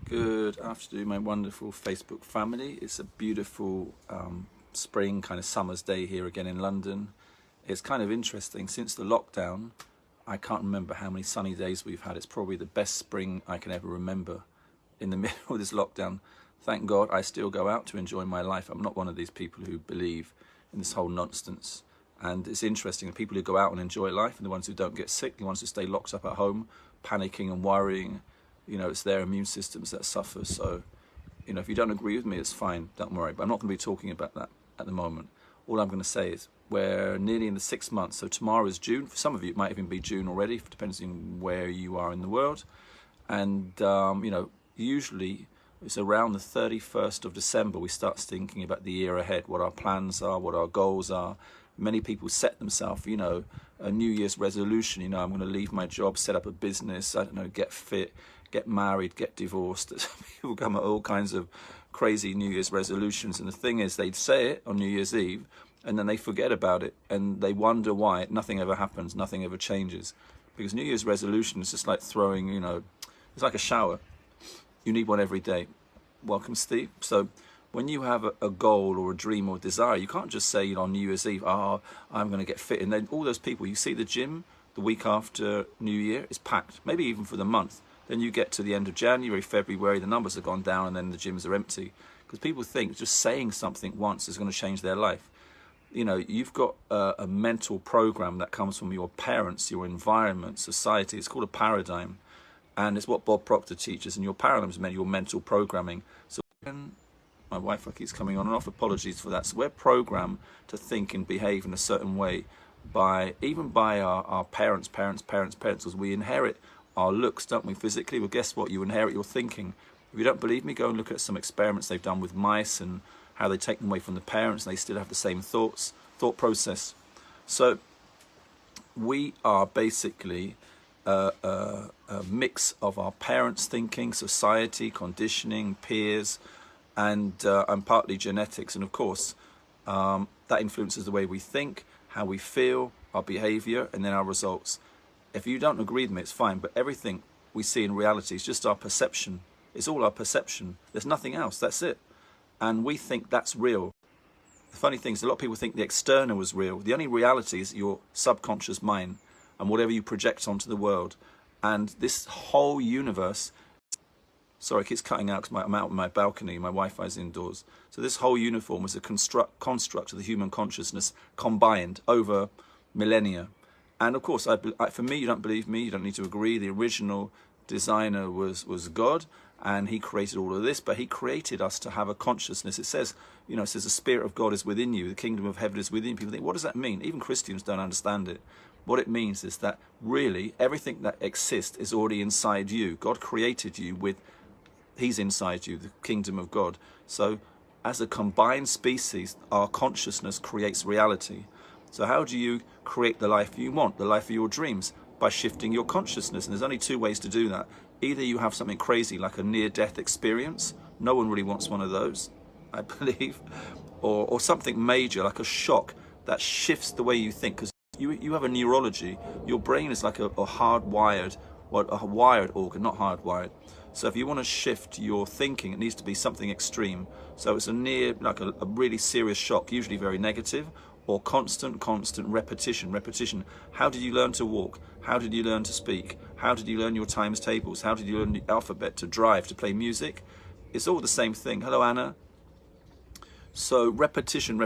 Good afternoon, my wonderful Facebook family. It's a beautiful spring, kind of summer's day here again in London. It's kind of interesting. Since the lockdown, I can't remember how many sunny days we've had. It's probably the best spring I can ever remember in the middle of this lockdown. Thank God I still go out to enjoy my life. I'm not one of these people who believe in this whole nonsense. And it's interesting, the people who go out and enjoy life and the ones who don't get sick, the ones who stay locked up at home, panicking and worrying, you know, it's their immune systems that suffer. So, you know, if you don't agree with me, it's fine, don't worry. But I'm not going to be talking about that at the moment. All I'm going to say is we're nearly in the 6 months. So tomorrow is June. For some of you, it might even be June already, depends on where you are in the world. And, you know, usually it's around the 31st of December we start thinking about the year ahead, what our plans are, what our goals are. Many people set themselves, you know, a New Year's resolution, you know, I'm going to leave my job, set up a business, I don't know, get fit, get married, get divorced. People come at all kinds of crazy New Year's resolutions. And the thing is, they'd say it on New Year's Eve and then they forget about it and they wonder why nothing ever happens, nothing ever changes. Because New Year's resolution is just like throwing, you know, it's like a shower. You need one every day. Welcome, Steve. So when you have a goal or a dream or a desire, you can't just say, you know, on New Year's Eve, oh, I'm going to get fit. And then all those people, you see the gym the week after New Year is packed, maybe even for the month. Then you get to the end of January, February, the numbers have gone down and then the gyms are empty. Because people think just saying something once is going to change their life. You know, you've got a mental program that comes from your parents, your environment, society. It's called a paradigm. And it's what Bob Proctor teaches. And your paradigm is your mental programming. So my Wi-Fi keeps coming on and off, apologies for that. So we're programmed to think and behave in a certain way by our parents, because we inherit our looks, don't we, physically? Well, guess what? You inherit your thinking. If you don't believe me, go and look at some experiments they've done with mice and how they take them away from the parents and they still have the same thought process. So we are basically a mix of our parents' thinking, society, conditioning, peers, and partly genetics. And of course, that influences the way we think, how we feel, our behavior, and then our results. If you don't agree with me, it's fine, but everything we see in reality is just our perception. It's all our perception. There's nothing else, that's it. And we think that's real. The funny thing is, a lot of people think the external is real. The only reality is your subconscious mind and whatever you project onto the world. And this whole universe, sorry, it keeps cutting out because I'm out on my balcony, my Wi-Fi's indoors. So this whole uniform is a construct of the human consciousness combined over millennia. And of course, for me, you don't believe me, you don't need to agree. The original designer was God, and he created all of this, but he created us to have a consciousness. It says, you know, it says the Spirit of God is within you, the kingdom of heaven is within you. People think, what does that mean? Even Christians don't understand it. What it means is that really everything that exists is already inside you. God created you with, he's inside you, the kingdom of God. So as a combined species, our consciousness creates reality. So how do you create the life you want, the life of your dreams? By shifting your consciousness. And there's only two ways to do that. Either you have something crazy like a near-death experience. No one really wants one of those, I believe. Or something major like a shock that shifts the way you think. Because you have a neurology. Your brain is like a hardwired, well, a wired organ, not hardwired. So if you want to shift your thinking, it needs to be something extreme. So it's like a really serious shock, usually very negative, or constant repetition. How did you learn to walk? How did you learn to speak? How did you learn your times tables? How did you learn the alphabet, to drive, to play music? It's all the same thing. Hello, Anna. So repetition.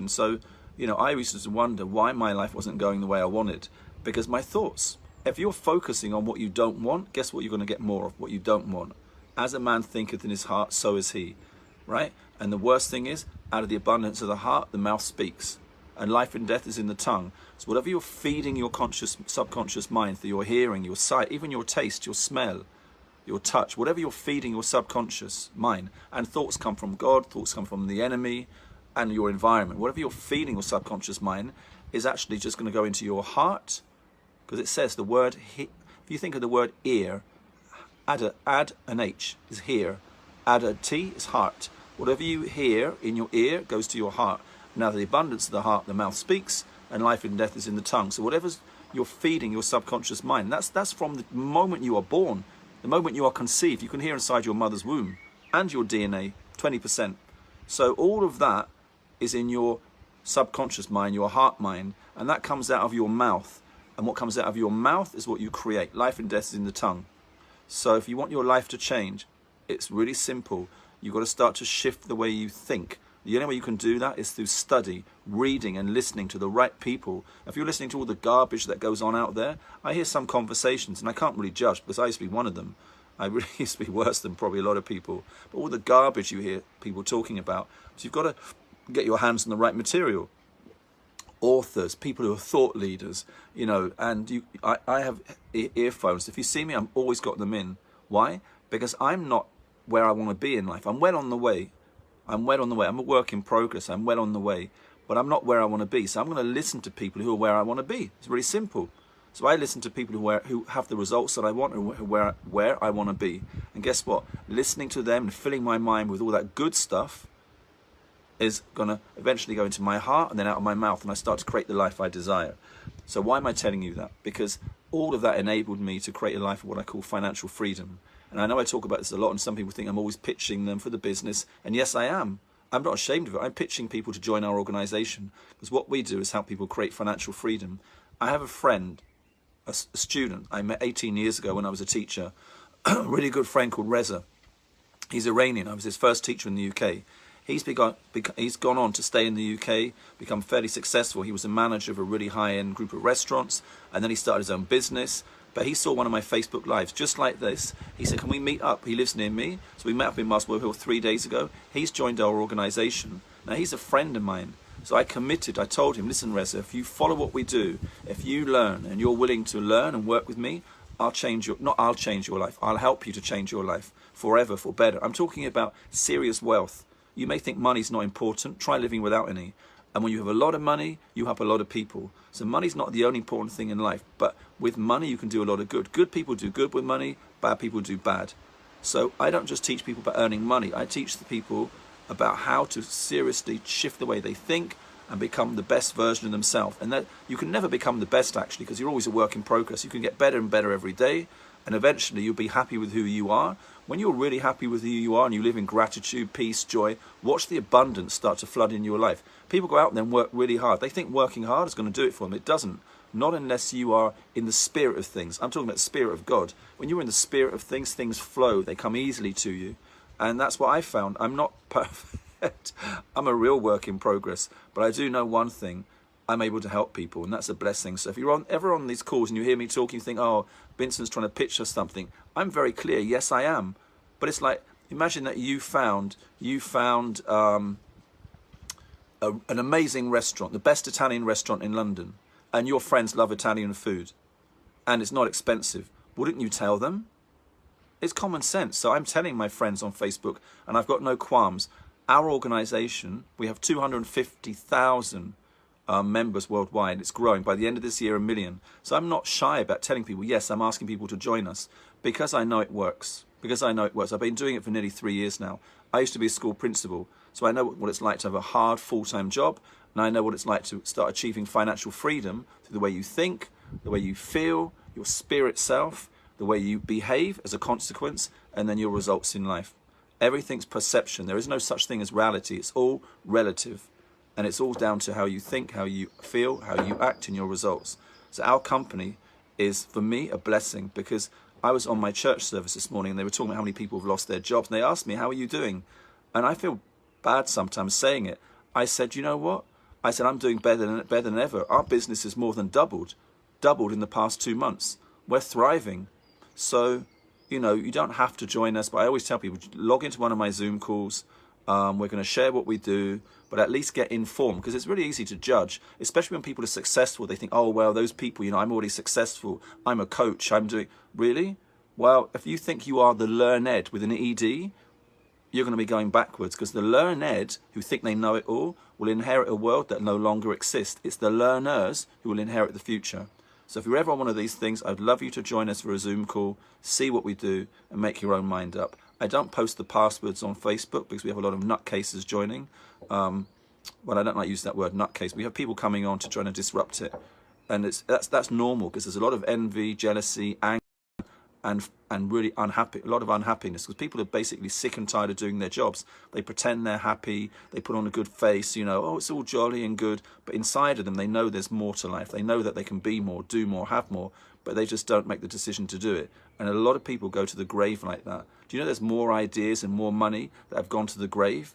So, you know, I used to wonder why my life wasn't going the way I wanted, because my thoughts. If you're focusing on what you don't want, guess what you're going to get more of? What you don't want. As a man thinketh in his heart, so is he, right? And the worst thing is, out of the abundance of the heart, the mouth speaks. And life and death is in the tongue. So whatever you're feeding your subconscious mind through your hearing, your sight, even your taste, your smell, your touch, whatever you're feeding your subconscious mind, and thoughts come from God, thoughts come from the enemy, and your environment. Whatever you're feeding your subconscious mind is actually just going to go into your heart, because it says the word, if you think of the word ear, add an H is hear, add a T is heart. Whatever you hear in your ear goes to your heart. Now, the abundance of the heart, the mouth speaks, and life and death is in the tongue. So whatever you're feeding your subconscious mind, that's from the moment you are born. The moment you are conceived, you can hear inside your mother's womb and your DNA, 20%. So all of that is in your subconscious mind, your heart mind, and that comes out of your mouth. And what comes out of your mouth is what you create. Life and death is in the tongue. So if you want your life to change, it's really simple. You've got to start to shift the way you think. The only way you can do that is through study, reading and listening to the right people. If you're listening to all the garbage that goes on out there, I hear some conversations, and I can't really judge because I used to be one of them. I really used to be worse than probably a lot of people. But all the garbage you hear people talking about, so you've got to get your hands on the right material. Authors, people who are thought leaders, you know, and I have earphones. If you see me, I've always got them in. Why? Because I'm not where I want to be in life. I'm well on the way. I'm well on the way. I'm a work in progress. I'm well on the way, but I'm not where I want to be. So I'm going to listen to people who are where I want to be. It's really simple. So I listen to people who have the results that I want and where I want to be. And guess what? Listening to them and filling my mind with all that good stuff is going to eventually go into my heart and then out of my mouth, and I start to create the life I desire. So why am I telling you that? Because all of that enabled me to create a life of what I call financial freedom. And I know I talk about this a lot, and some people think I'm always pitching them for the business. And yes, I am. I'm not ashamed of it. I'm pitching people to join our organization, because what we do is help people create financial freedom. I have a friend, a student I met 18 years ago when I was a teacher, a really good friend called Reza. He's Iranian. I was his first teacher in the UK. He's gone on to stay in the UK, become fairly successful. He was a manager of a really high-end group of restaurants, and then he started his own business. But he saw one of my Facebook Lives, just like this. He said, can we meet up? He lives near me. So we met up in Muswell Hill 3 days ago. He's joined our organization. Now, he's a friend of mine. So I committed. I told him, listen, Reza, if you follow what we do, if you learn and you're willing to learn and work with me, I'll change your life. I'll help you to change your life forever, for better. I'm talking about serious wealth. You may think money's not important. Try living without any. And when you have a lot of money, you have a lot of people. So money's not the only important thing in life. But with money, you can do a lot of good. Good people do good with money. Bad people do bad. So I don't just teach people about earning money. I teach the people about how to seriously shift the way they think and become the best version of themselves. And that you can never become the best, actually, because you're always a work in progress. You can get better and better every day. And eventually you'll be happy with who you are. When you're really happy with who you are and you live in gratitude, peace, joy, watch the abundance start to flood in your life. People go out and then work really hard. They think working hard is going to do it for them. It doesn't. Not unless you are in the spirit of things. I'm talking about the spirit of God. When you're in the spirit of things, things flow. They come easily to you. And that's what I found. I'm not perfect. I'm a real work in progress. But I do know one thing. I'm able to help people, and that's a blessing. So if you're ever on these calls and you hear me talking, you think, oh, Vincent's trying to pitch us something. I'm very clear. Yes, I am. But it's like, imagine that you found an amazing restaurant, the best Italian restaurant in London, and your friends love Italian food, and it's not expensive. Wouldn't you tell them? It's common sense. So I'm telling my friends on Facebook, and I've got no qualms. Our organization, we have 250,000 members worldwide. It's growing. By the end of this year, 1 million. So I'm not shy about telling people, yes, I'm asking people to join us, because I know it works. Because I know it works. I've been doing it for nearly 3 years now. I used to be a school principal, so I know what it's like to have a hard full-time job, and I know what it's like to start achieving financial freedom through the way you think, the way you feel, your spirit self, the way you behave as a consequence, and then your results in life. Everything's perception. There is no such thing as reality. It's all relative. And it's all down to how you think, how you feel, how you act in your results. So our company is, for me, a blessing, because I was on my church service this morning and they were talking about how many people have lost their jobs. And they asked me, how are you doing? And I feel bad sometimes saying it. I said, you know what? I said, I'm doing better than ever. Our business has more than doubled in the past 2 months. We're thriving. So, you know, you don't have to join us, but I always tell people, log into one of my Zoom calls. We're going to share what we do, but at least get informed, because it's really easy to judge, especially when people are successful. They think, oh, well, those people, you know, I'm already successful. I'm a coach. I'm doing... Really? Well, if you think you are the learned with an ED, you're going to be going backwards, because the learned who think they know it all will inherit a world that no longer exists. It's the learners who will inherit the future. So if you're ever on one of these things, I'd love you to join us for a Zoom call, see what we do, and make your own mind up. I don't post the passwords on Facebook because we have a lot of nutcases joining. Well, I don't like use that word, nutcase. We have people coming on to try to disrupt it. And that's normal, because there's a lot of envy, jealousy, anger, and really unhappy, a lot of unhappiness, because people are basically sick and tired of doing their jobs. They pretend they're happy, they put on a good face, you know, oh, it's all jolly and good, but inside of them, they know there's more to life. They know that they can be more, do more, have more, but they just don't make the decision to do it. And a lot of people go to the grave like that. Do you know there's more ideas and more money that have gone to the grave?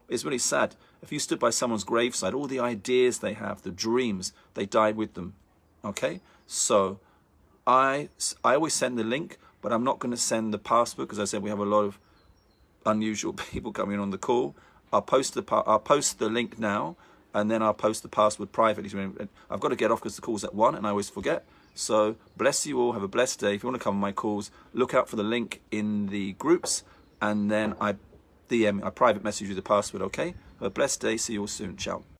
It's really sad. If you stood by someone's graveside, all the ideas they have, the dreams, they died with them. Okay? So I always send the link, but I'm not going to send the password, because I said we have a lot of unusual people coming on the call. I'll post the link now, and then I'll post the password privately. I've got to get off because the call's at 1 and I always forget. So bless you all. Have a blessed day. If you want to come on my calls, look out for the link in the groups, and then I private message you the password. Okay? Have a blessed day. See you all soon. Ciao.